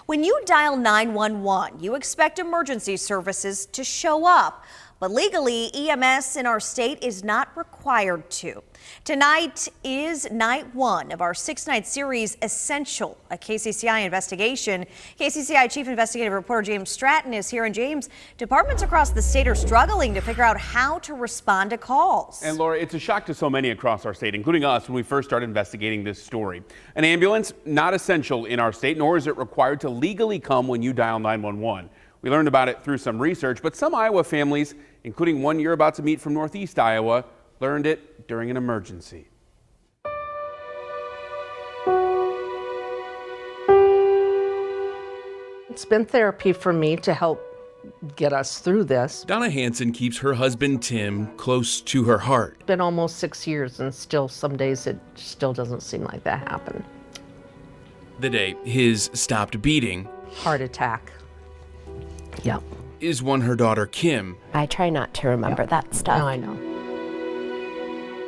When you dial 911, you expect emergency services to show up. But legally, EMS in our state is not required to. Tonight is night one of our 6-night series, Essential, a KCCI investigation. KCCI Chief Investigative Reporter James Stratton is here. And James, departments across the state are struggling to figure out how to respond to calls. And Laura, it's a shock to so many across our state, including us, when we first started investigating this story. An ambulance, not essential in our state, nor is it required to legally come when you dial 911. We learned about it through some research, but some Iowa families, including one you're about to meet from Northeast Iowa, learned it during an emergency. It's been therapy for me to help get us through this. Donna Hansen keeps her husband Tim close to her heart. It's been almost 6 years and still some days it still doesn't seem like that happened. The day his stopped beating, Heart attack. Yep. is one her daughter Kim. I try not to remember that stuff. No, I know.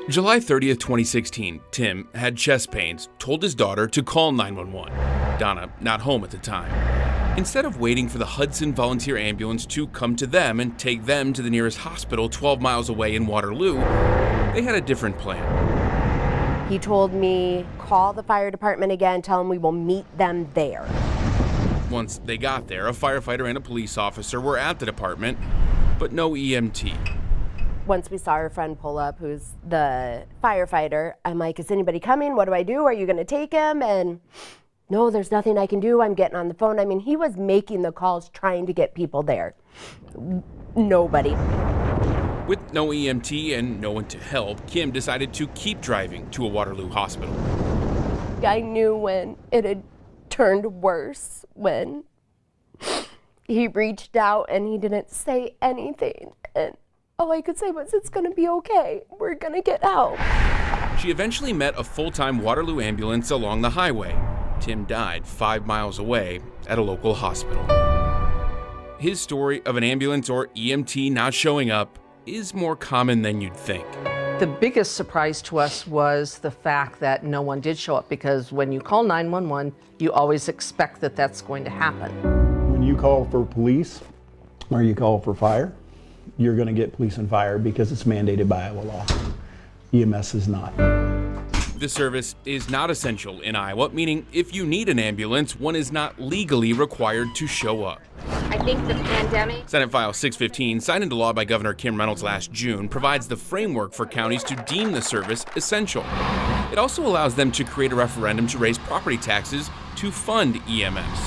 July 30th, 2016, Tim had chest pains, told his daughter to call 911. Donna, not home at the time. Instead of waiting for the Hudson Volunteer Ambulance to come to them and take them to the nearest hospital 12 miles away in Waterloo, they had a different plan. He told me, call the fire department again, tell them we will meet them there. Once they got there, a firefighter and a police officer were at the department, but no EMT. Once we saw our friend pull up, who's the firefighter, I'm like, is anybody coming? What do I do? Are you going to take him? And no, there's nothing I can do. I'm getting on the phone. I mean, he was making the calls, trying to get people there. Nobody. With no EMT and no one to help, Kim decided to keep driving to a Waterloo hospital. I knew when it had turned worse, when he reached out and he didn't say anything. And all I could say was, it's going to be okay. We're going to get help. She eventually met a full-time Waterloo ambulance along the highway. Tim died 5 miles away at a local hospital. His story of an ambulance or EMT not showing up is more common than you'd think. The biggest surprise to us was the fact that no one did show up, because when you call 911, you always expect that that's going to happen. When you call for police or you call for fire, you're going to get police and fire because it's mandated by Iowa law. EMS is not. The service is not essential in Iowa, meaning if you need an ambulance, one is not legally required to show up. I think the pandemic. Senate File 615, signed into law by Governor Kim Reynolds last June, provides the framework for counties to deem the service essential. It also allows them to create a referendum to raise property taxes to fund EMS.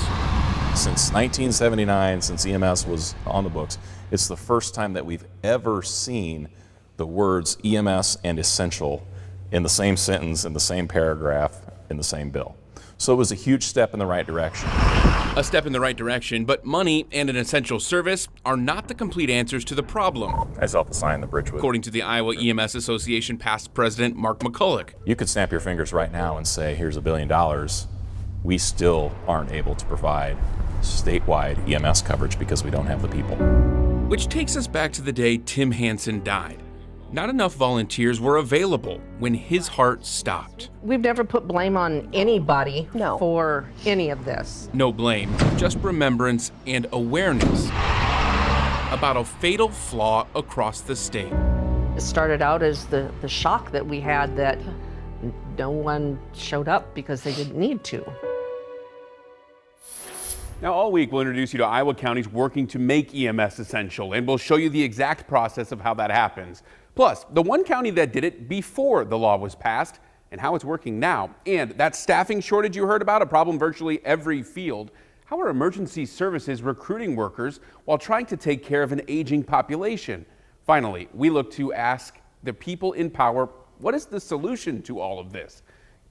Since 1979, since EMS was on the books, it's the first time that we've ever seen the words EMS and essential in the same sentence, in the same paragraph, in the same bill. So it was a huge step in the right direction. A step in the right direction, but money and an essential service are not the complete answers to the problem. I saw the sign, the Bridgewood. According to the Iowa EMS Association past president Mark McCulloch. You could snap your fingers right now and say, here's $1 billion. We still aren't able to provide statewide EMS coverage because we don't have the people. Which takes us back to the day Tim Hansen died. Not enough volunteers were available when his heart stopped. We've never put blame on anybody No. for any of this. No blame, just remembrance and awareness about a fatal flaw across the state. It started out as the shock that we had that no one showed up because they didn't need to. Now, all week, we'll introduce you to Iowa counties working to make EMS essential, and we'll show you the exact process of how that happens. Plus, the one county that did it before the law was passed and how it's working now. And that staffing shortage you heard about, a problem virtually every field. How are emergency services recruiting workers while trying to take care of an aging population? Finally, we look to ask the people in power, what is the solution to all of this?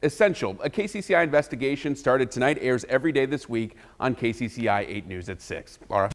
Essential, a KCCI investigation started tonight, airs every day this week on KCCI 8 News at 6. Laura?